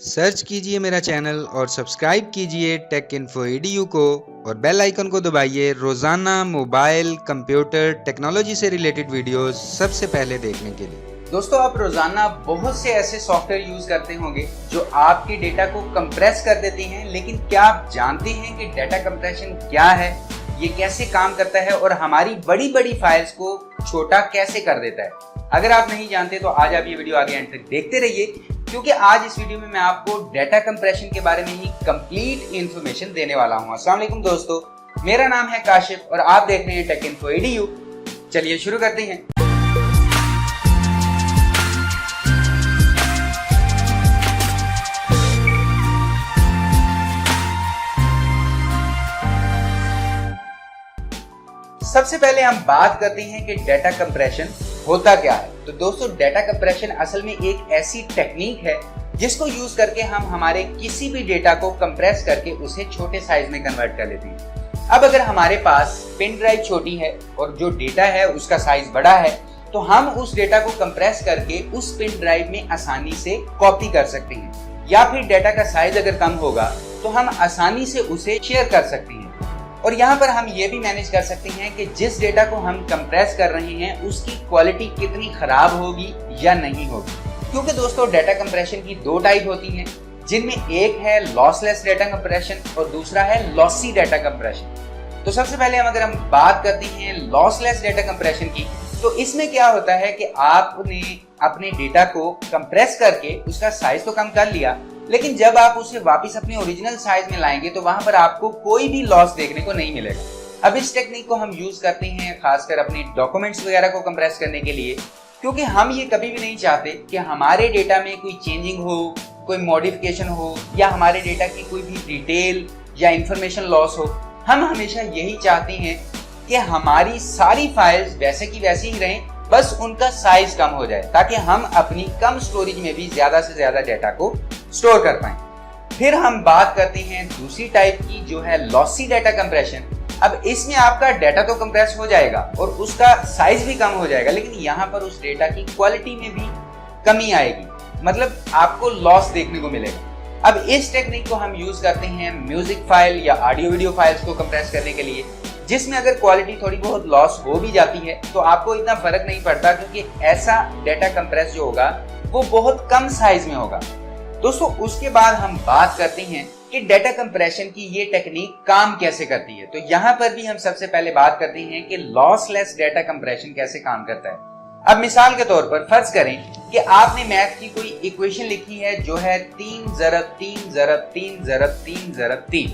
Search कीजिए मेरा channel और सब्सक्राइब कीजिए टेक इन्फो EDU को और बेल आइकन को दबाइए रोजाना मोबाइल कंप्यूटर टेक्नोलॉजी से रिलेटेड वीडियोस सबसे पहले देखने के लिए। दोस्तों, आप रोजाना बहुत से ऐसे सॉफ्टवेयर यूज करते होंगे जो आपके डेटा को कंप्रेस कर देते हैं, लेकिन क्या आप जानते हैं कि डाटा कंप्रेशन क्या है, ये कैसे काम करता है और हमारी बड़ी बड़ी फाइल्स को छोटा कैसे कर देता है? अगर आप नहीं जानते तो आज आप ये वीडियो आगे एंड तक देखते रहिए, क्योंकि आज इस वीडियो में मैं आपको डाटा कंप्रेशन के बारे में ही कंप्लीट इंफॉर्मेशन देने वाला हूँ। अस्सलाम वालेकुम दोस्तों, मेरा नाम है काशिफ और आप देख रहे हैं टेक इन्फो EDU। चलिए शुरू करते हैं। सबसे पहले हम बात करते हैं कि डाटा कंप्रेशन होता क्या है। तो दोस्तों, डाटा कंप्रेशन असल में एक ऐसी टेक्निक है जिसको यूज करके हम हमारे किसी भी डेटा को कंप्रेस करके उसे छोटे साइज में कन्वर्ट कर लेते हैं। अब अगर हमारे पास पेन ड्राइव छोटी है और जो डेटा है उसका साइज बड़ा है, तो हम उस डेटा को कंप्रेस करके उस पेन ड्राइव में आसानी से कॉपी कर सकते हैं, या फिर डेटा का साइज अगर कम होगा तो हम आसानी से उसे शेयर कर सकते हैं। और यहाँ पर हम ये भी मैनेज कर सकते हैं कि जिस डेटा को हम कंप्रेस कर रहे हैं उसकी क्वालिटी कितनी खराब होगी या नहीं होगी। क्योंकि दोस्तों, डाटा कंप्रेशन की दो टाइप होती हैं, जिनमें एक है लॉसलेस डाटा कंप्रेशन और दूसरा है लॉसी डाटा कंप्रेशन। तो सबसे पहले अगर हम बात करते हैं लॉसलेस डाटा कंप्रेशन की, तो इसमें क्या होता है कि आपने अपने डेटा को कंप्रेस करके उसका साइज तो कम कर लिया, लेकिन जब आप उसे वापस अपने ओरिजिनल साइज में लाएंगे तो वहां पर आपको कोई भी लॉस देखने को नहीं मिलेगा। अब इस टेक्निक को हम यूज करते हैं खासकर अपने डॉक्यूमेंट्स वगैरह को कंप्रेस करने के लिए, क्योंकि हम ये कभी भी नहीं चाहते कि हमारे डेटा में कोई चेंजिंग हो, कोई मॉडिफिकेशन हो, या हमारे डेटा की कोई भी डिटेल या इंफॉर्मेशन लॉस हो। हम हमेशा यही चाहते हैं कि हमारी सारी फाइल्स वैसे की वैसी ही रहें, बस उनका साइज कम हो जाए, ताकि हम अपनी कम स्टोरेज में भी ज्यादा से ज्यादा डेटा को स्टोर कर पाएं। फिर हम बात करते हैं दूसरी टाइप की, जो है लॉसी डाटा कंप्रेशन। अब इसमें आपका डाटा तो कंप्रेस हो जाएगा और उसका साइज भी कम हो जाएगा, लेकिन यहाँ पर उस डेटा की क्वालिटी में भी कमी आएगी, मतलब आपको लॉस देखने को मिलेगा। अब इस टेक्निक को हम यूज करते हैं म्यूजिक फाइल या ऑडियो वीडियो फाइल्स को कंप्रेस करने के लिए, जिसमें अगर क्वालिटी थोड़ी बहुत लॉस हो भी जाती है तो आपको इतना फर्क नहीं पड़ता, क्योंकि ऐसा डाटा कंप्रेस जो होगा वो बहुत कम साइज में होगा। दोस्तों, उसके बाद हम बात करते हैं कि डाटा कंप्रेशन की ये टेक्निक काम कैसे करती है। तो यहाँ पर भी हम सबसे पहले बात करते हैं कि लॉसलेस डाटा कंप्रेशन कैसे काम करता है। अब मिसाल के तौर पर फर्ज करें कि आपने मैथ की कोई इक्वेशन लिखी है जो है 3 ज़रब 3 ज़रब 3 ज़रब 3 ज़रब 3।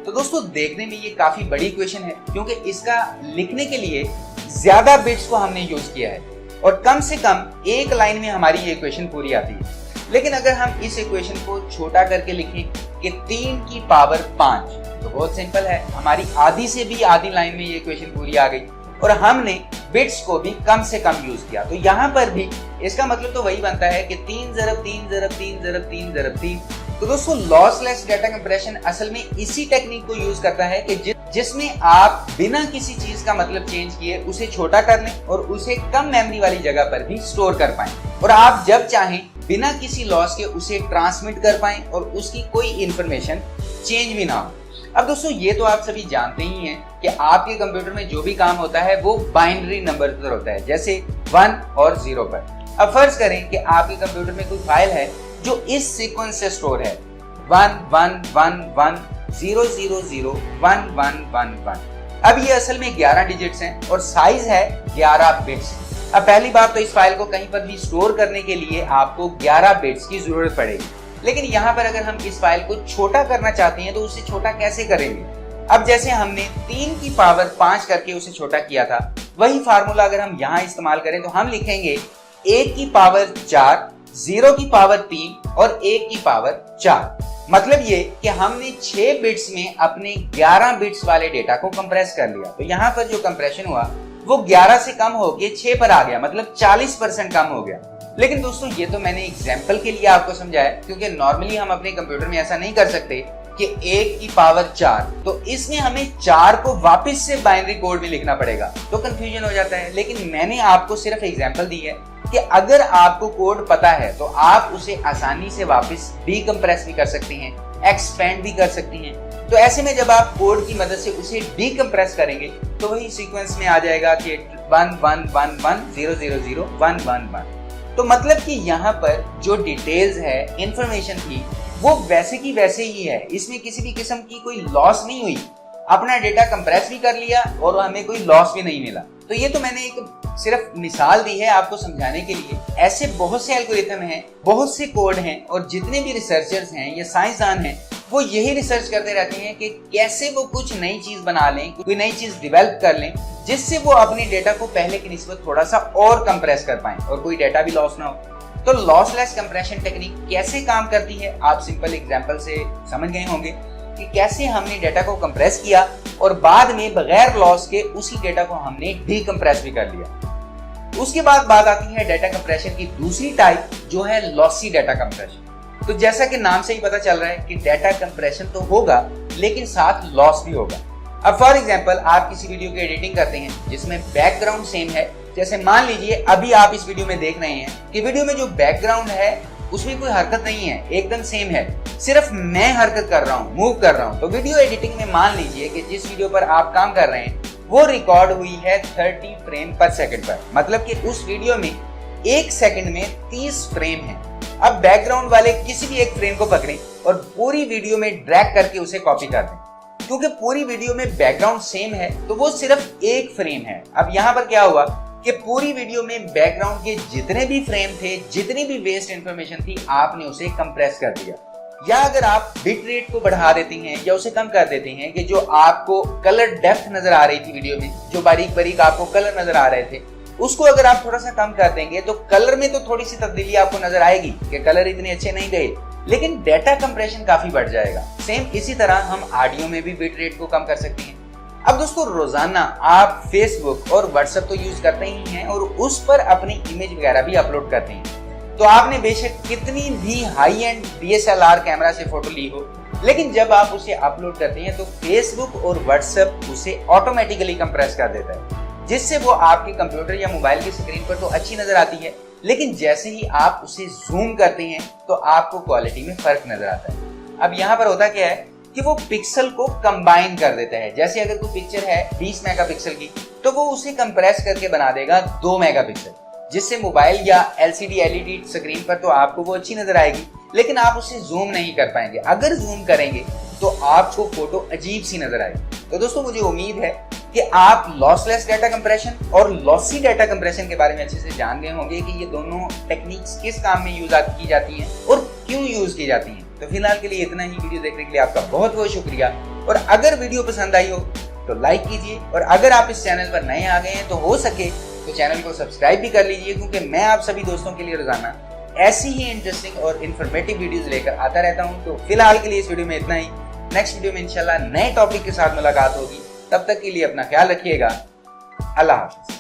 तो दोस्तों, देखने में ये काफी बड़ी इक्वेशन है, क्योंकि इसका लिखने के लिए ज्यादा बिट्स को हमने यूज किया है और कम से कम एक लाइन में हमारी ये इक्वेशन पूरी आती है। लेकिन अगर हम इस इक्वेशन को छोटा करके लिखें कि 3 की पावर 5, तो बहुत सिंपल है, हमारी आधी से भी आधी लाइन में ये इक्वेशन पूरी आ गई और हमने बिट्स को भी कम से कम यूज किया। तो यहाँ पर भी इसका मतलब तो वही बनता है कि 3 ज़रब 3 ज़रब 3 ज़रब 3 ज़रब 3। तो दोस्तों, लॉसलेस डाटा कंप्रेशन असल में इसी टेक्निक को यूज करता है कि जिसमें आप बिना किसी चीज का मतलब चेंज किए उसे छोटा कर लें और उसे कम मेमोरी वाली जगह पर भी स्टोर कर पाएं, और आप जब चाहें बिना किसी लॉस के उसे ट्रांसमिट कर पाएं और उसकी कोई इंफॉर्मेशन चेंज भी ना हो। अब दोस्तों, ये तो आप सभी जानते ही हैं कि आपके कंप्यूटर में जो भी काम होता है वो बाइनरी नंबर पर होता है, जैसे 1 और 0 पर। अब फर्ज करें कि आपके कंप्यूटर में कोई फाइल है जो इस सीक्वेंस से स्टोर है 1 1 1 1 0 0 0 1 1 1 1। अब ये असल में 11 डिजिट्स हैं और साइज है 11 बिट्स। अब पहली बात तो इस फाइल को कहीं पर भी स्टोर करने के लिए आपको 11 बिट्स की जरूरत पड़ेगी, लेकिन यहाँ पर अगर हम इस फाइल को छोटा करना चाहते हैं तो उसे छोटा कैसे करेंगे? अब जैसे हमने 3 की पावर 5 करके उसे छोटा किया था, वही फार्मूला अगर हम यहाँ इस्तेमाल करें तो हम लिखेंगे 1 की पावर 4, 0 की पावर 3 और 1 की पावर 4। मतलब ये कि हमने 6 बिट्स में अपने 11 बिट्स वाले डेटा को कंप्रेस कर लिया। तो यहाँ पर जो कंप्रेशन हुआ वो 11 से कम होके 6 पर आ गया, मतलब 40% कम हो गया। लेकिन दोस्तों, ये तो मैंने एग्जाम्पल के लिए आपको समझाया, क्योंकि नॉर्मली हम अपने कंप्यूटर में ऐसा नहीं कर सकते कि 1 की पावर 4, तो इसमें हमें 4 को वापस से बाइनरी कोड में लिखना पड़ेगा, तो कंफ्यूजन हो जाता है। लेकिन मैंने आपको सिर्फ एग्जाम्पल दी है कि अगर आपको कोड पता है तो आप उसे आसानी से वापस डीकंप्रेस भी कर सकते हैं, एक्सपेंड भी कर सकते हैं। तो ऐसे में जब आप कोड की मदद से उसे डीकंप्रेस करेंगे तो वही सीक्वेंस में आ जाएगा कि 1111000111। तो मतलब कि यहाँ पर जो डिटेल्स है, इंफॉर्मेशन थी, वो वैसे की वैसे ही है। इसमें किसी भी किस्म की कोई लॉस नहीं हुई। अपना डेटा कंप्रेस भी कर लिया और हमें कोई लॉस भी नहीं मिला। तो ये तो मैंने एक सिर्फ मिसाल दी है आपको समझाने के लिए। ऐसे बहुत से एल्गोरिथम हैं, बहुत से कोड हैं, और जितने भी रिसर्चर्स हैं या साइंसदान हैं वो यही रिसर्च करते रहते हैं कि कैसे वो कुछ नई चीज बना लें, कोई नई चीज डेवलप कर लें, जिससे वो अपने डेटा को पहले की निस्बत थोड़ा सा और कंप्रेस कर पाएं और कोई डेटा भी लॉस ना हो। तो लॉसलेस कंप्रेशन टेक्निक कैसे काम करती है, आप सिंपल एग्जांपल से समझ गए होंगे कि कैसे हमने डेटा को कंप्रेस किया और बाद में बगैर लॉस के उसी डेटा को हमने डीकंप्रेस भी कर लिया। उसके बाद बात आती है डेटा कंप्रेशन की दूसरी टाइप, जो है लॉसी डेटा कंप्रेशन। तो जैसा कि नाम से ही पता चल रहा है कि डेटा कंप्रेशन तो होगा लेकिन साथ लॉस भी होगा। अब फॉर एग्जांपल आप किसी वीडियो की एडिटिंग करते हैं जिसमें बैकग्राउंड सेम है। जैसे मान लीजिए अभी आप इस वीडियो में देख रहे हैं कि वीडियो में जो बैकग्राउंड है उसमें कोई हरकत नहीं है, एकदम सेम है, सिर्फ मैं हरकत कर रहा हूँ, मूव कर रहा हूँ। तो वीडियो एडिटिंग में मान लीजिए कि जिस वीडियो पर आप काम कर रहे हैं वो रिकॉर्ड हुई है 30 फ्रेम पर सेकंड पर, मतलब कि उस वीडियो में 1 सेकंड में 30 फ्रेम है। अब बैकग्राउंड वाले किसी भी एक फ्रेम को पकड़ें और पूरी वीडियो में ड्रैग करके उसे कॉपी कर दें। क्योंकि पूरी वीडियो में बैकग्राउंड सेम है तो वो सिर्फ एक फ्रेम है। अब यहाँ पर क्या हुआ कि पूरी वीडियो में बैकग्राउंड के जितने भी फ्रेम थे, जितनी भी वेस्ट इंफॉर्मेशन थी, आपने उसे कंप्रेस कर दिया। या अगर आप बिट रेट को बढ़ा देते हैं या उसे कम कर देते हैं कि जो आपको कलर डेप्थ नजर आ रही थी वीडियो में, जो बारीक बारीक आपको कलर नजर आ रहे थे, उसको अगर आप थोड़ा सा कम कर देंगे तो कलर में तो थोड़ी सी तब्दीली आपको नजर आएगी कि कलर इतने अच्छे नहीं गए, लेकिन डेटा कंप्रेशन काफी बढ़ जाएगा। सेम इसी तरह हम ऑडियो में भी बिट रेट को कम कर सकते हैं। अब दोस्तों रोजाना आप फेसबुक और व्हाट्सएप तो यूज करते ही हैं और उस पर अपनी इमेज वगैरह भी अपलोड करते हैं। तो आपने बेशक कितनी भी हाई एंड DSLR कैमरा से फोटो ली हो, लेकिन जब आप उसे अपलोड करते हैं तो फेसबुक और व्हाट्सएप उसे ऑटोमेटिकली कंप्रेस कर देता है, जिससे वो आपके कंप्यूटर या मोबाइल की स्क्रीन पर तो अच्छी नजर आती है, लेकिन जैसे ही आप उसे जूम करते हैं तो आपको क्वालिटी में फर्क नजर आता है। अब यहाँ पर होता क्या है कि वो पिक्सल को कंबाइन कर देता है। जैसे अगर कोई पिक्चर है 20 मेगापिक्सल की तो वो उसे कंप्रेस करके बना देगा 2 मेगापिक्सल, जिससे मोबाइल या LCD LED स्क्रीन पर तो आपको वो अच्छी नजर आएगी, लेकिन आप उसे जूम नहीं कर पाएंगे। अगर जूम करेंगे तो आपको फोटो अजीब सी नजर आएगी। तो दोस्तों मुझे उम्मीद है कि आप लॉसलेस डेटा कंप्रेशन और लॉसी डेटा कंप्रेशन के बारे में अच्छे से जान गए होंगे कि ये दोनों टेक्निक्स किस काम में यूज की जाती हैं और क्यों यूज की जाती हैं। तो फिलहाल के लिए इतना ही। वीडियो देखने के लिए आपका बहुत बहुत शुक्रिया, और अगर वीडियो पसंद आई हो तो लाइक कीजिए, और अगर आप इस चैनल पर नए आ गए हैं तो हो सके तो चैनल को सब्सक्राइब भी कर लीजिए, क्योंकि मैं आप सभी दोस्तों के लिए रोजाना ऐसी ही इंटरेस्टिंग और इन्फॉर्मेटिव वीडियोस लेकर आता रहता हूं। तो फिलहाल के लिए इस वीडियो में इतना ही। नेक्स्ट वीडियो में इंशाल्लाह नए टॉपिक के साथ मुलाकात होगी। तब तक के लिए अपना ख्याल रखिएगा। अल्लाह हाफिज।